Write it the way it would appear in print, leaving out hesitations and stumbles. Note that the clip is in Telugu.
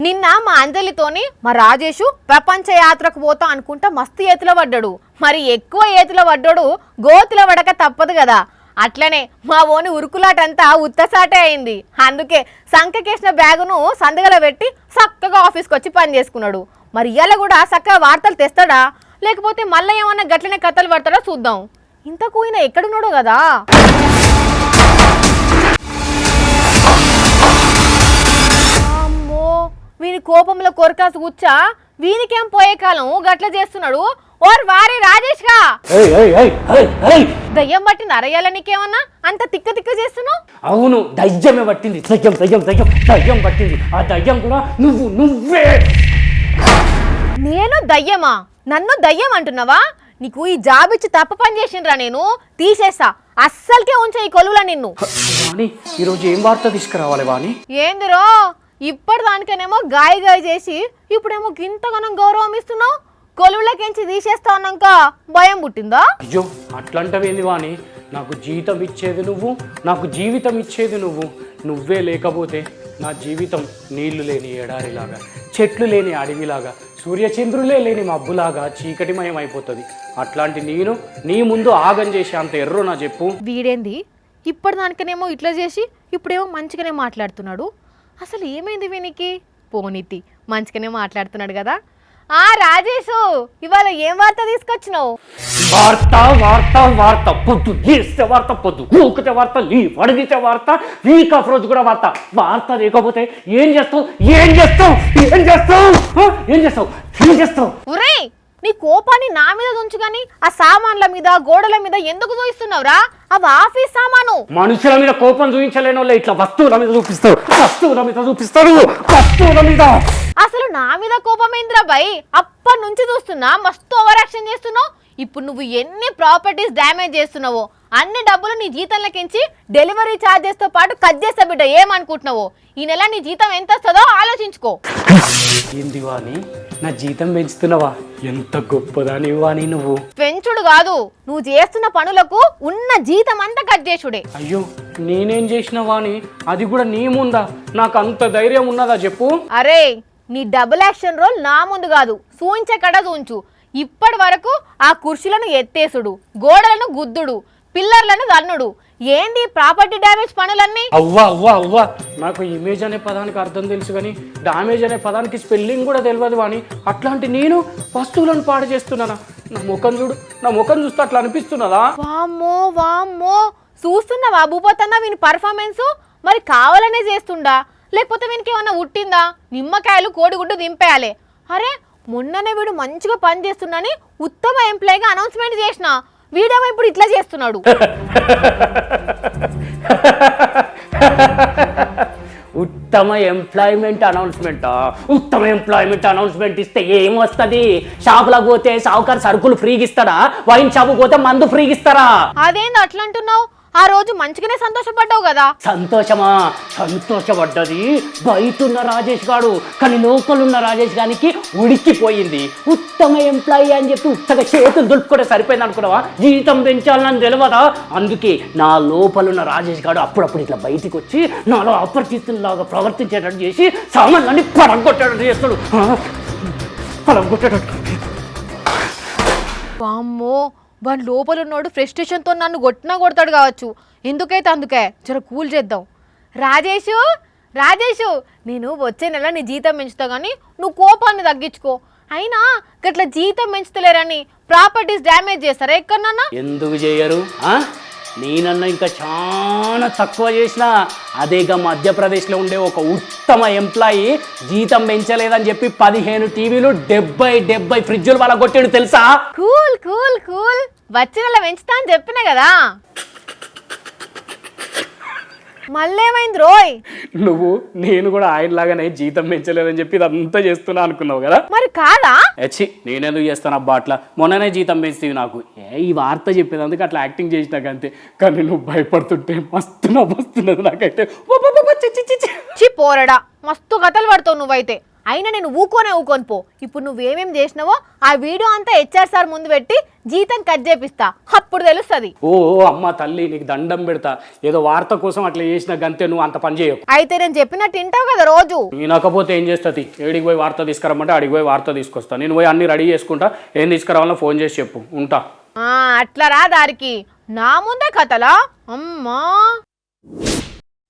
నిన్న మా అంజలితోని మా రాజేషు ప్రపంచ యాత్రకు పోతా అనుకుంటా మస్తు ఏతుల పడ్డాడు. మరి ఎక్కువ ఏతుల పడ్డాడు గోతుల పడక తప్పదు కదా. అట్లనే మా ఓని ఉరుకులాటంతా ఉత్తసాటే అయింది. అందుకే సంకకేసిన బ్యాగును సందగల పెట్టి చక్కగా ఆఫీస్కి వచ్చి పని చేసుకున్నాడు. మరి ఇవాళ కూడా చక్కగా వార్తలు తెస్తాడా లేకపోతే మళ్ళీ ఏమన్నా గట్లనే కథలు పడతాడో చూద్దాం. ఇంతకు ఈయన ఎక్కడున్నాడు కదా. వీని కోపంలో కొరకాసు కూర్చా వీనికేం పోయే కాలం గట్ల చేస్తున్నాడు. ఓర్ వారి రాజేష్ గా దయ్యం పట్టింది అరయ్యాల నీకేమన్నా అంత తిక్క తిక్క చేస్తున్నావు? అవును దయ్యమే పట్టింది. దయ్యం పట్టింది. ఆ దయ్యం కూడా నువ్వే. నేను దయ్యమా? నన్ను దయ్యం అంటున్నావా? నీకు ఈ జాబ్ ఇచ్చి తప్ప పని చేసిండ్రా, నేను తీసేసా. అస్సలకే ఉంచా ఈ కొలువులా నిన్ను. వాణి ఈరోజు ఏం వార్త తీసుకురావాలి వాణి? ఏందిరో ఇప్పటిదానికేనేమో గాయ చేసి ఇప్పుడేమో గింతగానం గౌరవం ఇస్తున్నావు. కొలువులకించి తీసేస్తా అన్నాక భయం పుట్టిందా? అయ్యో అట్లంటవేంది వాణి? నాకు జీతం ఇచ్చేది నువ్వు, నాకు జీవితం ఇచ్చేది నువ్వు. నువ్వే లేకపోతే నా జీవితం నీళ్లు లేని ఎడారిలాగా, చెట్లు లేని అడవిలాగా, సూర్యచంద్రులే లేని మబ్బులాగా చీకటిమయం అయిపోతుంది. అట్లాంటి నేను నీ ముందు ఆగం చేసి అంత ఎర్రో నా చెప్పు. వీడేంది ఇప్పటిదానికనేమో ఇట్లా చేసి ఇప్పుడేమో మంచిగానే మాట్లాడుతున్నాడు. అసలు ఏమైంది వీనికి? పోనీతి మంచిగానే మాట్లాడుతున్నాడు కదా. ఆ రాజేషు ఇవాళ ఏం వార్త తీసుకొచ్చినావు? వార్త పొద్దు చేస్తే వార్త, పొద్దు ఊకితే వార్త, నీ అడిగితే వార్త, వీక్ ఆఫ్ రోజు కూడా వార్త లేకపోతే ఏం చేస్తావు? ఒరే నీ కోపాన్ని నా మీద ఉంచు గాని ఆ సామాన్ల మీద గోడల మీద ఎందుకు చూపిస్తున్నావురా? అవి ఆఫీస్ సామాను. మనుషుల మీద కోపం చూపించలేని వాళ్ళు ఇట్లా వస్తువుల మీద చూపిస్తారు. అసలు నా మీద కోపం ఏంద్రా బాయ్? అప్పటి నుంచి చూస్తున్నా మస్తు ఓవర్ యాక్షన్ చేస్తున్నావు. ఇప్పుడు నువ్వు ఎన్ని ప్రాపర్టీస్ డ్యామేజ్ చేస్తున్నావో అన్ని డబ్బులు నీ జీతంలోకించి డెలివరీ ఛార్జెస్ తో పాటు కట్ చేస్తా బిడ్డ. ఏమనుకుంటున్నావో ఈ నెల నీ జీతం ఎంత వస్తుందో ఆలోచించుకో. ఏంది వాణి నా జీతం పెంచుతున్నావా? ఎంత గొప్పదాని వాణి నువ్వు. పెంచుడు కాదు, నువ్వు చేస్తున్న పనులకు ఉన్న జీతం అంతా కట్ చేసుడే. అయ్యో నేనేం చేసిన వాణి? అది కూడా నీ ముందా? నాకు అంత ధైర్యం ఉన్నదా చెప్పు? అరే నీ డబుల్ యాక్షన్ రోల్ నా ముందు కాదు, సూంచే కడ సూంచు. ఇప్పటి వరకు ఆ కుర్చీలను ఎత్తేసుడు, గోడలను గుద్దుడు, పిల్లర్లను దన్నుడు, ఏంది ప్రాపర్టీ డ్యామేజ్ పనులన్నీ? అవ్వా నాకు ఇమేజ్ అనే పదానికి అర్థం తెలుసు కానీ డామేజ్ అనే పదానికి స్పెల్లింగ్ కూడా తెలియదు వాణి. అట్లాంటి నేను వస్తువులను పాడు చేస్తున్నానా? నా ముఖం చూడు, నా ముఖం చూస్తే అట్లా అనిపిస్తున్నదా? వామ్మో చూస్తున్నావా భూపతన్న వీని పర్ఫార్మెన్స్? మరి కావాలనే చేస్తుండా లేకపోతే వీనికి ఏమన్నా ఉట్టిందా? నిమ్మకాయలు కోడిగుడ్డు దింపేయాలి. అరే మొన్ననే వీడు మంచిగా పని చేస్తున్నాని ఉత్తమ ఎంప్లాయీగా అనౌన్స్మెంట్ చేసిన వీడేమో ఇప్పుడు ఇట్లా చేస్తున్నాడు. ఉత్తమ ఎంప్లాయ్మెంట్ అనౌన్స్మెంట్ ఇస్తే ఏమొస్తుంది? షాపులకు పోతే షావుకారు సరుకులు ఫ్రీగా ఇస్తాడా? వైన్ షాపు పోతే మందు ఫ్రీగా ఇస్తారా? అదేంది అట్లా అంటున్నావు? ఆ రోజు మంచిగానే సంతోషపడ్డావు కదా. సంతోషపడ్డది బయట ఉన్న రాజేష్ గాడు, కానీ లోకల్ ఉన్న రాజేష్ గారికి ఉడికిపోయింది. ఉత్తమ ఎంప్లాయీ అని చెప్పి ఉత్తగా చేతులు దులుపుకుంటే సరిపోయింది అనుకున్నావా? జీతం పెంచాలని తెలియదా? అందుకే నా లోపల ఉన్న రాజేష్ గాడు అప్పుడప్పుడు ఇట్లా బయటికి వచ్చి నాలో అపరిచితుల్లాగా ప్రవర్తించేటట్టు చేసి సామాన్లన్నీ పడగొట్టేటట్టు చేస్తాడు. వామ్మో వాడు లోపల ఉన్నాడు ఫ్రస్ట్రేషన్తో నన్ను కొడతాడు కావచ్చు. ఎందుకైతే అందుకే జర కూల్ చేద్దాం. రాజేషు నేను వచ్చే నెల నీ జీతం పెంచుతా కానీ నువ్వు కోపాన్ని తగ్గించుకో. అయినా గట్లా జీతం పెంచుతలేరని ప్రాపర్టీస్ డ్యామేజ్ చేస్తారా ఎక్కడన్నా? ఎందుకు చేయరు? నేనన్నా ఇంకా చాలా తక్కువ చేసిన. అదేగా మధ్యప్రదేశ్లో ఉండే ఒక ఉత్తమ ఎంప్లాయీ జీతం పెంచలేదని చెప్పి 15 టీవీలు 70 ఫ్రిడ్జులు వాళ్ళ కొట్టాడు తెలుసా? కూల్ వచ్చే నెల పెంచుతా అని చెప్పినా కదా. మళ్ళేమైంది రోయ్? నేను కూడా ఆయనలాగానే జీతం పెంచలేదని చెప్పి ఇదంతా చేస్తున్నా అనుకున్నావు కదా. మరి కాదా? నేనేందుకు చేస్తాను అబ్బా అట్లా? మొన్ననే జీతం పెంచుతీవి నాకు. ఈ వార్త చెప్పేదందుకు అట్లా యాక్టింగ్ చేసినాకంతే. కానీ నువ్వు భయపడుతుంటే మస్తున్నది నాకైతే. పోరడా మస్తు కథలు పడతావు నువ్వైతే. అయినా నేను ఊకొని పో. ఇప్పుడు నువ్వేమేం చేసినావో ఆ వీడియో అంతా హెచ్ఆర్ సార్ ముందు పెట్టి జీతం కట్ చేపిస్తా, అప్పుడు తెలుస్తుంది. ఓ అమ్మ తల్లి, నీకు దండం పెడతా. ఏదో వార్త కోసం అట్లా చేసిన గంతే, నువ్వు అంత పని చేయకు. అయితే నేను చెప్పినట్టు వింటావు కదా రోజు. వినకపోతే ఏం చేస్తుంది? ఏడికి పోయి వార్త తీసుకురమ్మంటే అడిగి పోయి వార్త తీసుకొస్తా. నేను పోయి అన్ని రెడీ చేసుకుంటా. ఏం తీసుకురావాలో ఫోన్ చేసి చెప్పు. ఉంటా. అట్లా రా దారికి, నా ముందే కథలా అమ్మా.